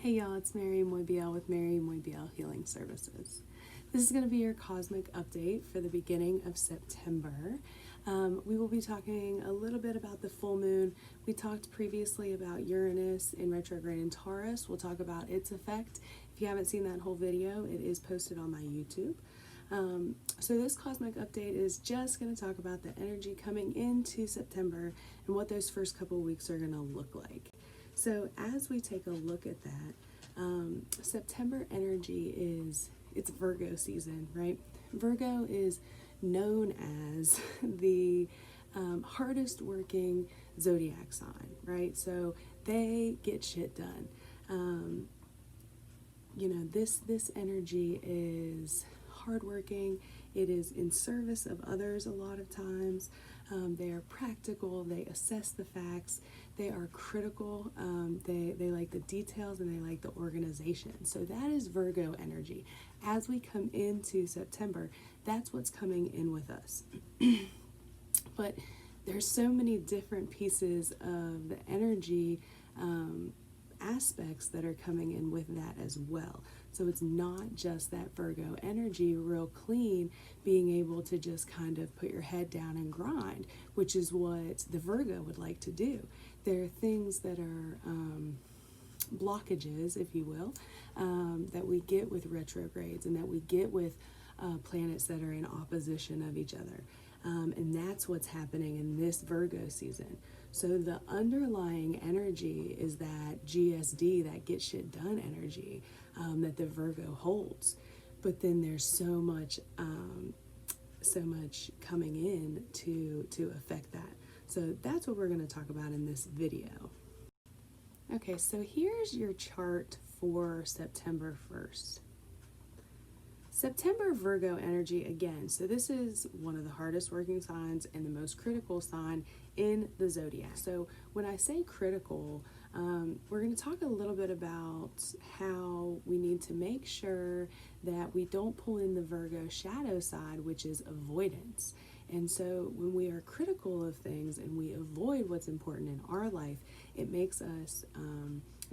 Hey y'all, it's Mairi with Mairi Healing Services. This is going to be your cosmic update for the beginning of September. We will be talking a little bit about the full moon. We talked previously about Uranus in retrograde in Taurus. We'll talk about its effect. If you haven't seen that whole video, it is posted on my YouTube. So this cosmic update is just going to talk about the energy coming into September and what those first couple weeks are going to look like. So as we take a look at that, September energy it's Virgo season, right? Virgo is known as the hardest working zodiac sign, right? So they get shit done. This energy is hardworking. It is in service of others a lot of times. They are practical. They assess the facts. They are critical. They like the details and they like the organization. So that is Virgo energy. As we come into September, that's what's coming in with us. But there's so many different pieces of the energy aspects that are coming in with that as well. So it's not just that Virgo energy, real clean, being able to just kind of put your head down and grind, which is what the Virgo would like to do. There are things that are blockages, if you will, that we get with retrogrades and that we get with planets that are in opposition of each other. And that's what's happening in this Virgo season. So the underlying energy is that GSD, that get shit done energy, that the Virgo holds. But then there's so much coming in to affect that. So that's what we're going to talk about in this video. Okay, so here's your chart for September 1st. September Virgo energy again. So this is one of the hardest working signs and the most critical sign in the zodiac. So when I say critical, we're going to talk a little bit about how we need to make sure that we don't pull in the Virgo shadow side, which is avoidance. And so when we are critical of things and we avoid what's important in our life, it makes us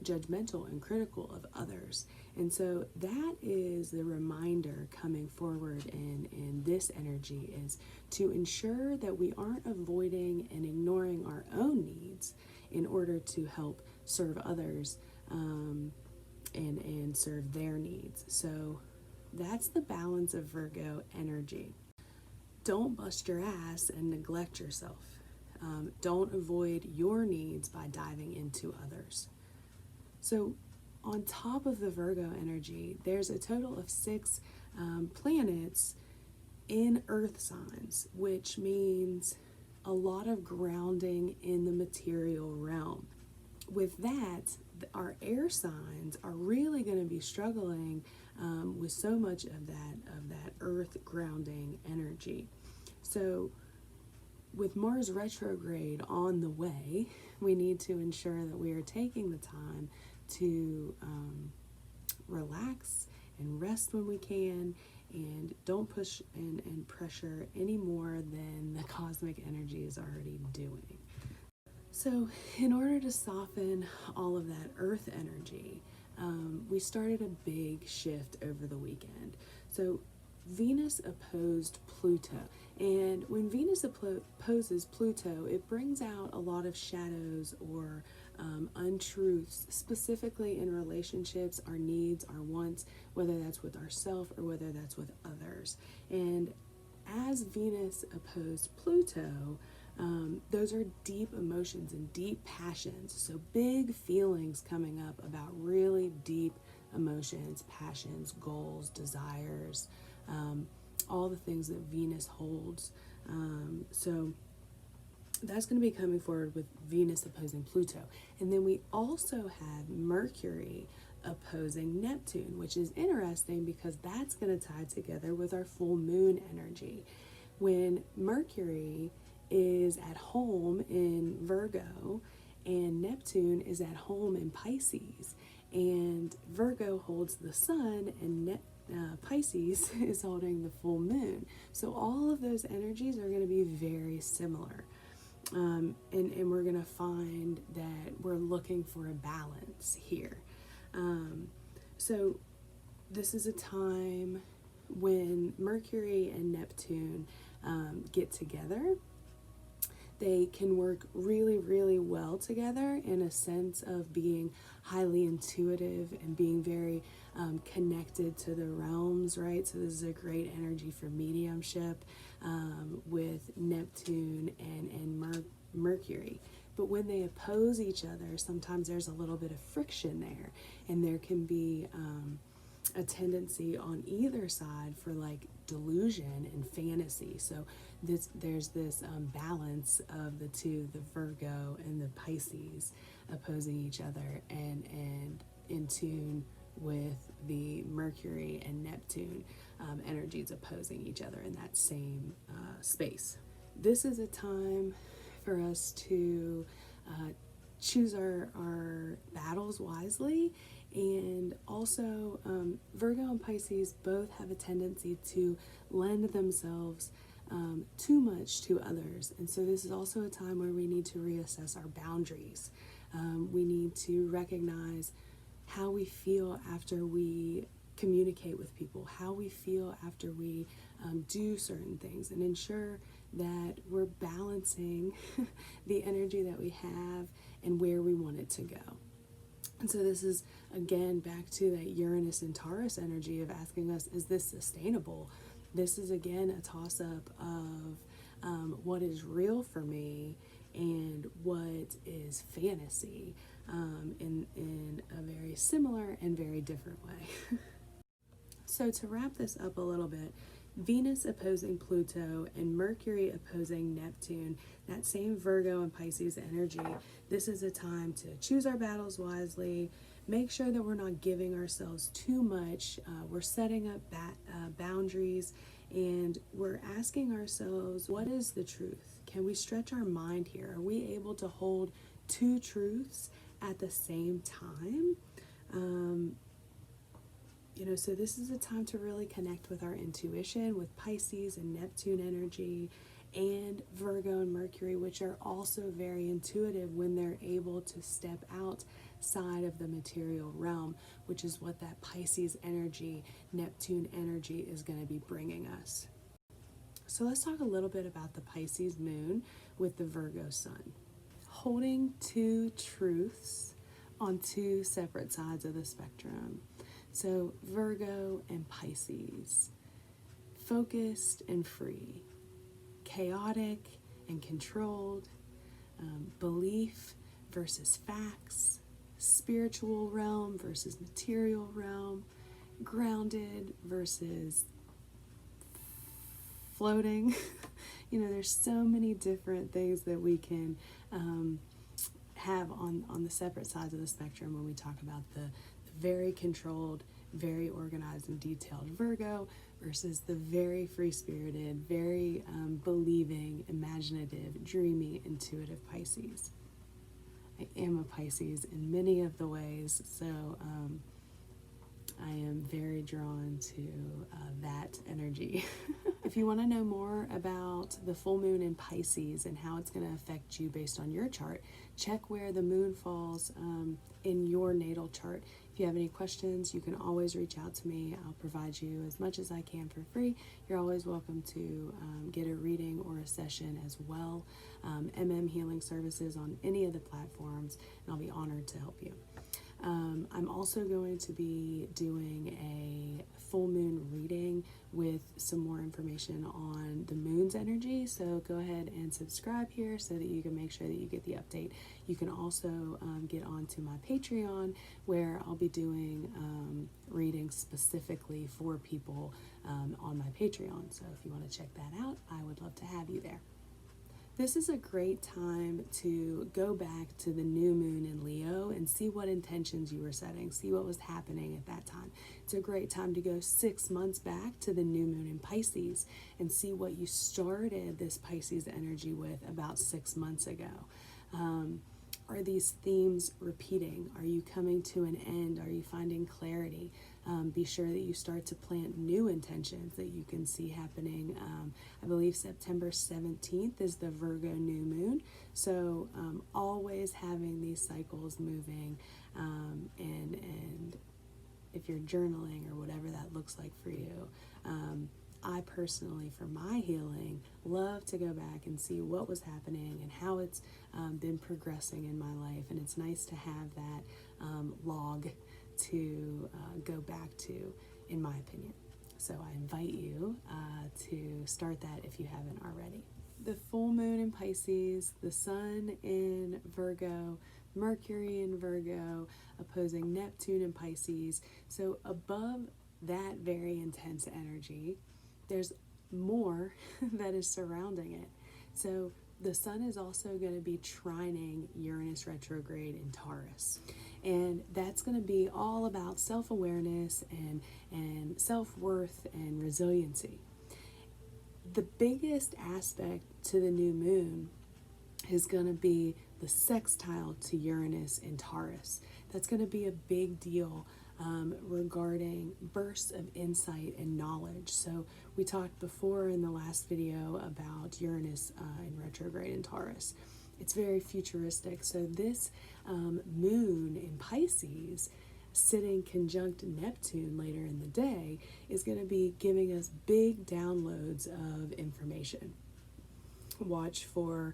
judgmental and critical of others. And so that is the reminder coming forward in this energy, is to ensure that we aren't avoiding and ignoring our own needs in order to help serve others and serve their needs. So that's the balance of Virgo energy. Don't bust your ass and neglect yourself. Don't avoid your needs by diving into others. So on top of the Virgo energy, there's a total of 6 planets in earth signs, which means a lot of grounding in the material realm. With that, our air signs are really going to be struggling with so much of that earth grounding energy. So with Mars retrograde on the way, we need to ensure that we are taking the time to relax and rest when we can, and don't push and pressure any more than the cosmic energy is already doing. So in order to soften all of that earth energy, we started a big shift over the weekend. So Venus opposed Pluto, and when Venus opposes Pluto, it brings out a lot of shadows or untruths, specifically in relationships, our needs, our wants, whether that's with ourselves or whether that's with others. And as Venus opposed Pluto, those are deep emotions and deep passions. So big feelings coming up about really deep emotions, passions, goals, desires, all the things that Venus holds. So that's going to be coming forward with Venus opposing Pluto. And then we also have Mercury opposing Neptune, which is interesting because that's going to tie together with our full moon energy. When Mercury is at home in Virgo and Neptune is at home in Pisces, and Virgo holds the sun and Pisces is holding the full moon. So all of those energies are going to be very similar. And we're going to find that we're looking for a balance here. So this is a time when Mercury and Neptune get together. They can work really, really well together in a sense of being highly intuitive and being very connected to the realms, right? So this is a great energy for mediumship with Neptune and Mercury. But when they oppose each other, sometimes there's a little bit of friction there, and there can be a tendency on either side for like delusion and fantasy. So there's this balance of the two, the Virgo and the Pisces, opposing each other and in tune with the Mercury and Neptune energies opposing each other in that same space. This is a time for us to choose our battles wisely. And also, Virgo and Pisces both have a tendency to lend themselves too much to others. And so this is also a time where we need to reassess our boundaries. We need to recognize how we feel after we communicate with people, how we feel after we do certain things, and ensure that we're balancing the energy that we have and where we want it to go. And so this is, again, back to that Uranus and Taurus energy of asking us, is this sustainable? This is, again, a toss-up of what is real for me and what is fantasy in a very similar and very different way. So to wrap this up a little bit, Venus opposing Pluto and Mercury opposing Neptune, that same Virgo and Pisces energy. This is a time to choose our battles wisely, make sure that we're not giving ourselves too much. We're setting up boundaries, and we're asking ourselves, what is the truth? Can we stretch our mind here? Are we able to hold two truths at the same time? So this is a time to really connect with our intuition, with Pisces and Neptune energy, and Virgo and Mercury, which are also very intuitive when they're able to step outside of the material realm, which is what that Pisces energy, Neptune energy is going to be bringing us. So let's talk a little bit about the Pisces moon with the Virgo sun. Holding two truths on two separate sides of the spectrum. So Virgo and Pisces, focused and free, chaotic and controlled, belief versus facts, spiritual realm versus material realm, grounded versus floating. There's so many different things that we can have on the separate sides of the spectrum when we talk about the very controlled, very organized and detailed Virgo versus the very free-spirited, very believing, imaginative, dreamy, intuitive Pisces. I am a Pisces in many of the ways, so I am very drawn to that energy. If you want to know more about the full moon in Pisces and how it's going to affect you based on your chart, check where the moon falls in your natal chart. If you have any questions, you can always reach out to me. I'll provide you as much as I can for free. You're always welcome to get a reading or a session as well. Healing services on any of the platforms, and I'll be honored to help you. I'm also going to be doing a full moon reading with some more information on the moon's energy, so go ahead and subscribe here so that you can make sure that you get the update. You can also get onto my Patreon, where I'll be doing readings specifically for people on my Patreon, so if you want to check that out, I would love to have you there. This is a great time to go back to the new moon in Leo and see what intentions you were setting, see what was happening at that time. It's a great time to go 6 months back to the new moon in Pisces and see what you started this Pisces energy with about 6 months ago. Are these themes repeating? Are you coming to an end? Are you finding clarity? Be sure that you start to plant new intentions that you can see happening. I believe September 17th is the Virgo new moon. So always having these cycles moving, and if you're journaling or whatever that looks like for you, I personally, for my healing, love to go back and see what was happening and how it's been progressing in my life. And it's nice to have that log to go back to, in my opinion. So I invite you to start that if you haven't already. The full moon in Pisces, the sun in Virgo, Mercury in Virgo, opposing Neptune in Pisces. So above that very intense energy, there's more that is surrounding it. So the sun is also going to be trining Uranus retrograde in Taurus. And that's going to be all about self-awareness and self-worth and resiliency. The biggest aspect to the new moon is going to be the sextile to Uranus in Taurus. That's going to be a big deal regarding bursts of insight and knowledge. So we talked before in the last video about Uranus in retrograde in Taurus. It's very futuristic. So this moon in Pisces, sitting conjunct Neptune later in the day, is going to be giving us big downloads of information. Watch for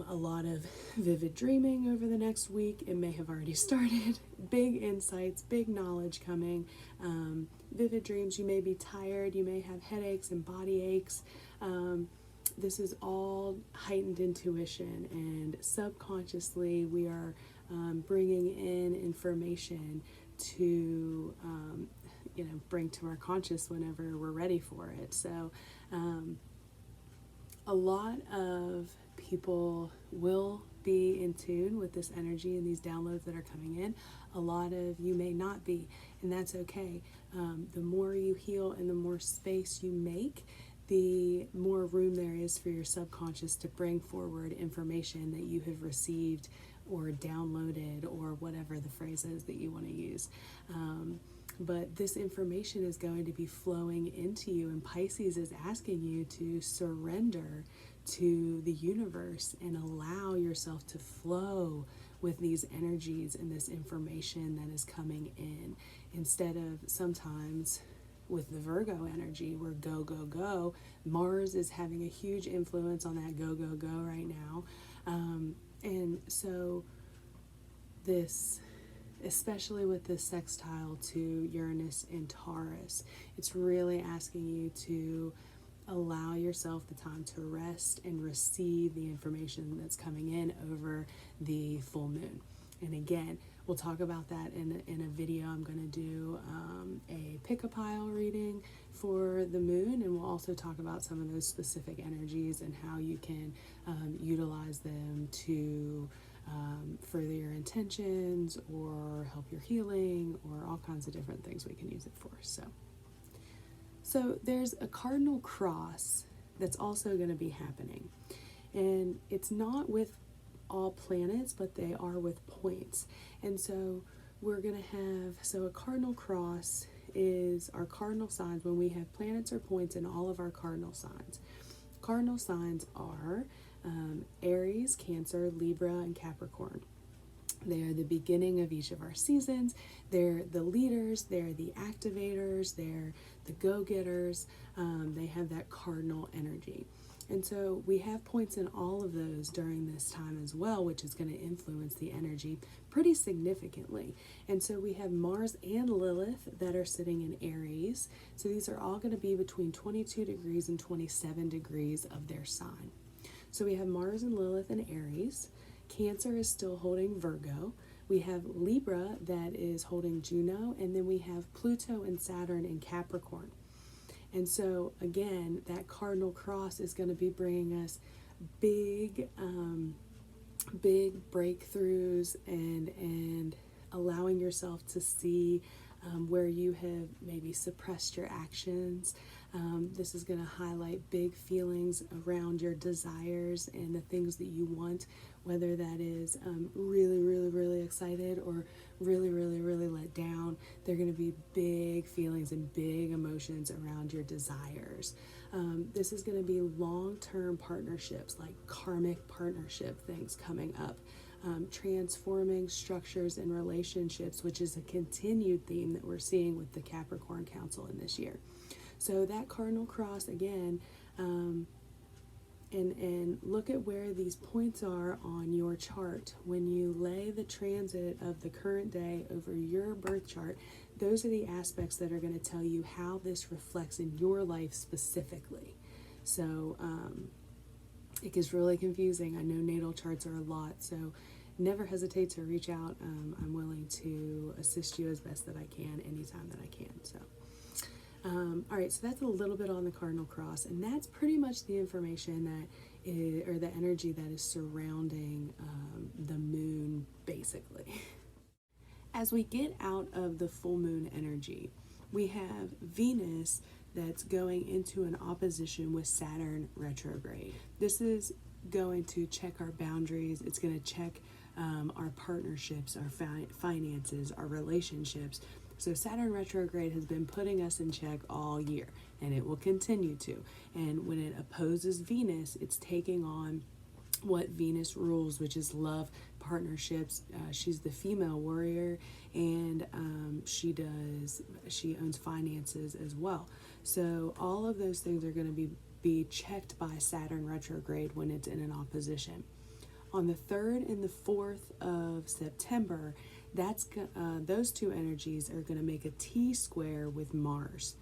a lot of vivid dreaming over the next week. It may have already started. Big insights, big knowledge coming. Vivid dreams. You may be tired. You may have headaches and body aches. This is all heightened intuition, and subconsciously we are bringing in information to bring to our conscious whenever we're ready for it. So a lot of people will be in tune with this energy and these downloads that are coming in. A lot of you may not be, and that's okay. The more you heal and the more space you make, the more room there is for your subconscious to bring forward information that you have received or downloaded, or whatever the phrase is that you want to use. But this information is going to be flowing into you, and Pisces is asking you to surrender to the universe and allow yourself to flow with these energies and this information that is coming in, instead of sometimes with the Virgo energy, we're go, go, go. Mars is having a huge influence on that go, go, go right now. And so this, especially with this sextile to Uranus and Taurus, it's really asking you to allow yourself the time to rest and receive the information that's coming in over the full moon. And again, we'll talk about that in a video. I'm going to do a pick-a-pile reading for the moon, and we'll also talk about some of those specific energies and how you can utilize them to further your intentions or help your healing, or all kinds of different things we can use it for. So there's a cardinal cross that's also going to be happening, and it's not with all planets, but they are with points. And so we're going to have, so a cardinal cross is our cardinal signs when we have planets or points in all of our cardinal signs. Cardinal signs are Aries, Cancer, Libra, and Capricorn. They are the beginning of each of our seasons. They're the leaders, they're the activators, they're the go-getters. They have that cardinal energy. And so we have points in all of those during this time as well, which is going to influence the energy pretty significantly. And so we have Mars and Lilith that are sitting in Aries. So these are all going to be between 22 degrees and 27 degrees of their sign. So we have Mars and Lilith in Aries. Cancer is still holding Virgo. We have Libra that is holding Juno, and then we have Pluto and Saturn in Capricorn. And so again, that cardinal cross is going to be bringing us big breakthroughs and allowing yourself to see where you have maybe suppressed your actions. This is going to highlight big feelings around your desires and the things that you want, whether that is really, really, really excited or really, really, really let down. There are going to be big feelings and big emotions around your desires. This is going to be long-term partnerships, like karmic partnership things coming up. Transforming structures and relationships, which is a continued theme that we're seeing with the Capricorn Council in this year. So that cardinal cross again, and look at where these points are on your chart. When you lay the transit of the current day over your birth chart, those are the aspects that are going to tell you how this reflects in your life specifically. So it gets really confusing. I know natal charts are a lot, so never hesitate to reach out. I'm willing to assist you as best that I can anytime that I can. So, all right, so that's a little bit on the cardinal cross, and that's pretty much the information that is, or the energy that is surrounding the moon, basically. As we get out of the full moon energy, we have Venus that's going into an opposition with Saturn retrograde. This is going to check our boundaries. It's going to check our partnerships, our finances, our relationships. So Saturn retrograde has been putting us in check all year, and it will continue to. And when it opposes Venus, it's taking on what Venus rules, which is love, partnerships. She's the female warrior, and she owns finances as well. So all of those things are going to be checked by Saturn retrograde when it's in an opposition. On the 3rd and the 4th of September, those two energies are going to make a T-square with Mars.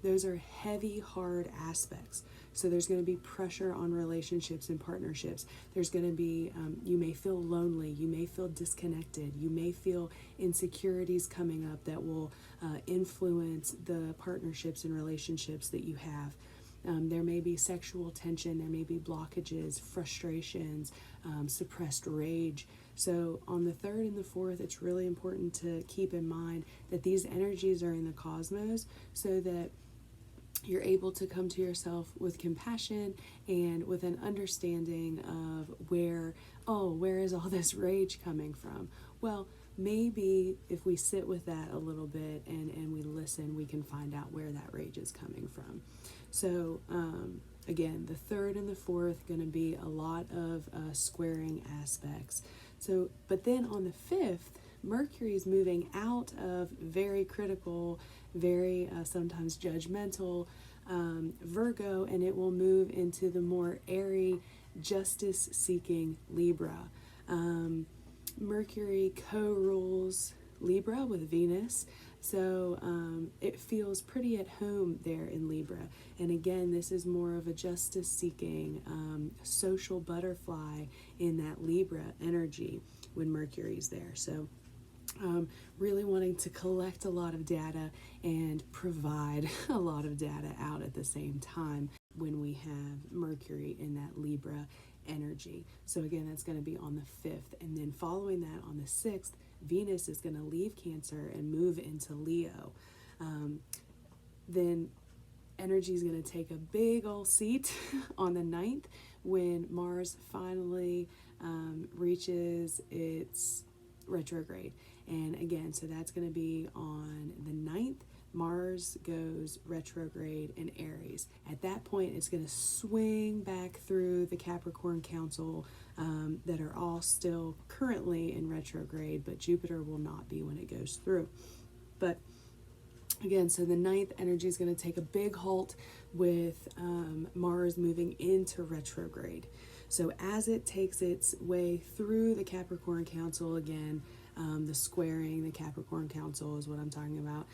Those are heavy, hard aspects. So there's going to be pressure on relationships and partnerships. There's going to be, you may feel lonely, you may feel disconnected, you may feel insecurities coming up that will influence the partnerships and relationships that you have. There may be sexual tension, there may be blockages, frustrations, suppressed rage. So on the 3rd and the 4th, it's really important to keep in mind that these energies are in the cosmos so that you're able to come to yourself with compassion and with an understanding of where is all this rage coming from? Well, maybe if we sit with that a little bit and we listen, we can find out where that rage is coming from. So again, the 3rd and the 4th going to be a lot of squaring aspects. So, but then on the 5th, Mercury is moving out of very critical, very sometimes judgmental Virgo, and it will move into the more airy, justice-seeking Libra. Mercury co-rules Libra with Venus, so it feels pretty at home there in Libra. And again, this is more of a justice-seeking, social butterfly in that Libra energy when Mercury's there. So really wanting to collect a lot of data and provide a lot of data out at the same time when we have Mercury in that Libra energy. So again, that's going to be on the 5th. And then following that on the 6th, Venus is going to leave Cancer and move into Leo. Then energy is going to take a big old seat on the 9th when Mars finally reaches its retrograde. And again, so that's going to be on the 9th. Mars goes retrograde in Aries. At that point, it's going to swing back through the Capricorn Council that are all still currently in retrograde, but Jupiter will not be when it goes through. But again, so the 9th energy is going to take a big halt with Mars moving into retrograde. So as it takes its way through the Capricorn Council again, the squaring, the Capricorn Council is what I'm talking about.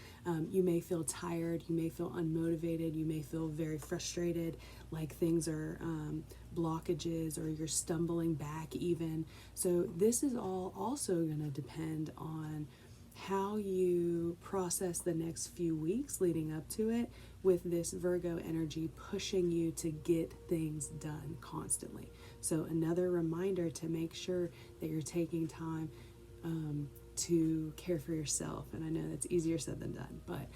You may feel tired, you may feel unmotivated, you may feel very frustrated, like things are blockages or you're stumbling back even. So this is all also going to depend on how you process the next few weeks leading up to it, with this Virgo energy pushing you to get things done constantly. So another reminder to make sure that you're taking time to care for yourself. And I know that's easier said than done, but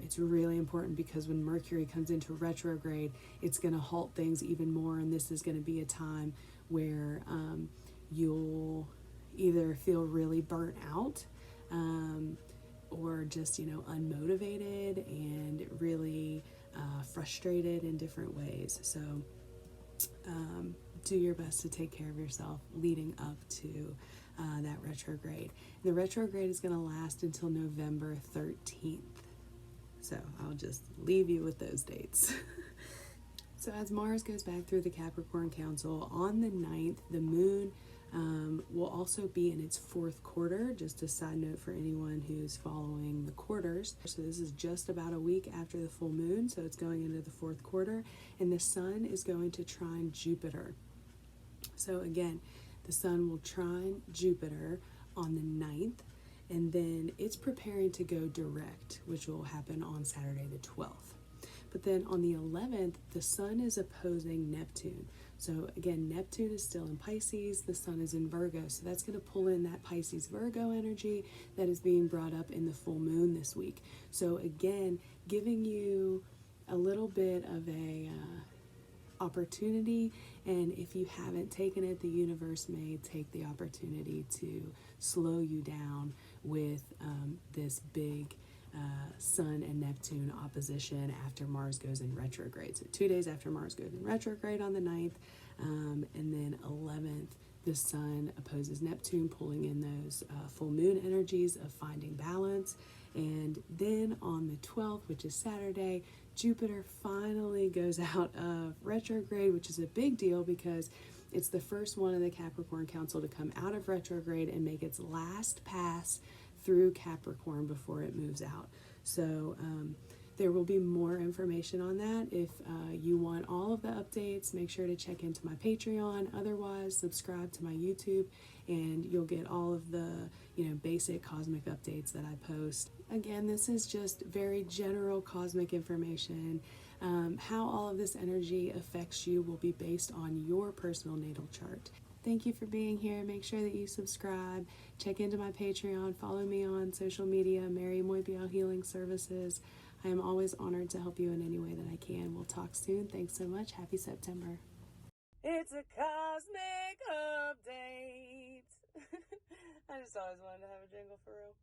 it's really important because when Mercury comes into retrograde, it's going to halt things even more. And this is going to be a time where you'll either feel really burnt out, or just, unmotivated and really frustrated in different ways. So do your best to take care of yourself leading up to that retrograde. The retrograde is going to last until November 13th. So I'll just leave you with those dates. So as Mars goes back through the Capricorn Council on the 9th, the moon will also be in its fourth quarter. Just a side note for anyone who's following the quarters. So this is just about a week after the full moon, so it's going into the fourth quarter, and the sun is going to trine Jupiter. So again, the sun will trine Jupiter on the 9th, and then it's preparing to go direct, which will happen on Saturday the 12th. But then on the 11th, the sun is opposing Neptune. So again, Neptune is still in Pisces, the sun is in Virgo. So that's going to pull in that Pisces Virgo energy that is being brought up in the full moon this week. So again, giving you a little bit of a opportunity, and if you haven't taken it, the universe may take the opportunity to slow you down with this big Sun and Neptune opposition after Mars goes in retrograde. So 2 days after Mars goes in retrograde on the 9th, and then 11th, the Sun opposes Neptune, pulling in those full moon energies of finding balance. And then on the 12th, which is Saturday, Jupiter finally goes out of retrograde, which is a big deal because it's the first one of the Capricorn Council to come out of retrograde and make its last pass through Capricorn before it moves out. So there will be more information on that. If you want all of the updates, make sure to check into my Patreon. Otherwise, subscribe to my YouTube and you'll get all of the basic cosmic updates that I post. Again, this is just very general cosmic information. How all of this energy affects you will be based on your personal natal chart. Thank you for being here. Make sure that you subscribe, check into my Patreon, follow me on social media, Mairi Healing Services. I am always honored to help you in any way that I can. We'll talk soon. Thanks so much. Happy September. It's a cosmic update. I just always wanted to have a jingle for real.